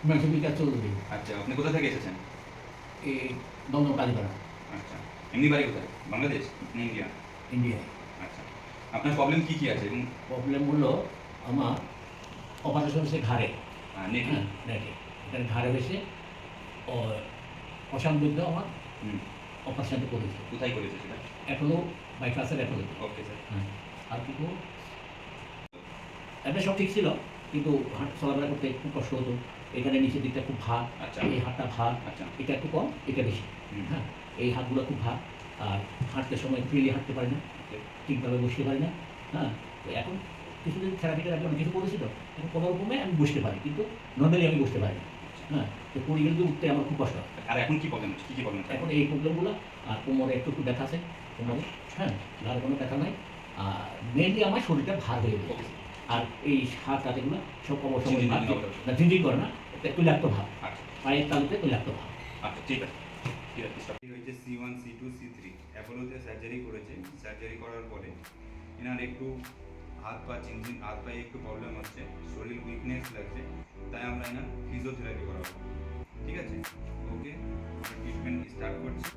মেধা চৌধুরী। আচ্ছা, আপনি কোথা থেকে এসেছেন? এই দমদম কালীপাড়া, আচ্ছা, এমনি বাড়ি কোথায়? বাংলাদেশ না ইন্ডিয়া? ইন্ডিয়ায়। আচ্ছা, আপনার প্রবলেম কি কি আছে এবং প্রবলেম হলো আমার অপারেশন হয়েছে ঘাড়ে। নেটে? হ্যাঁ, নেটে এখানে ঘাড়ে হয়েছে। অসামবৃদ্ধ আমার হুম, অপারেশনটা করেছে। কোথায় করেছে সেটা? এখনও বাইপাসের এখনও। Okay sir. হ্যাঁ, আর কিন্তু এমনি সব ঠিক ছিল, কিন্তু চলাফেরা করতে খুব কষ্ট হতো। এখানে নিচের দিকটা খুব ভার, আচ্ছা। এই হাতটা ভার, আচ্ছা। এটা একটু কম, এটা বেশি। হুম। হ্যাঁ, এই হাতগুলো খুব ভার। আর হাঁটতে সময় ফ্রিলি হাঁটতে পারি না, ওকে। ঠিকভাবে বসতে পারি না। হ্যাঁ, তো এখন কিছুদিন থেরাপিটা অনেক কিছু করেছিল, এখন কোনো রকমে আমি বসতে পারি, কিন্তু নর্মালি আমি বসতে পারি না। হ্যাঁ, তো পড়ে গেলে উঠতে আমার খুব কষ্ট হয়। আর এখন কি প্রবলেম হচ্ছে? কি প্রবলেম হচ্ছে? এখন এই প্রবলেমগুলো, আর কোমরে একটু একটু ব্যথা আছে কোমরে। হ্যাঁ, আর কোনো ব্যথা নাই। আর মেনলি আমার শরীরটা ভার হয়ে গেছে। আর এই হাত হাতেগুলো সব অবসর ঝিনঝিন ভাব, ঝিনঝিন না ঝিনঝিন করে না, এটা তৈলাক্ত ভাব, আচ্ছা। পায়ের তালুতে তৈলাক্ত ভাব। আচ্ছা, ঠিক আছে। ঠিক আছে, স্টপ। এই হচ্ছে C1, C2, C3 অ্যাপোলোতে সার্জারি করেছে। সার্জারি করার পরে এনার একটু হাত পায়ে একটু প্রবলেম হচ্ছে, শরীর উইকনেস লাগছে, তাই আমরা এনার ফিজিওথেরাপি করাবো। ঠিক আছে? ওকে, আমরা ট্রিটমেন্ট স্টার্ট করছি।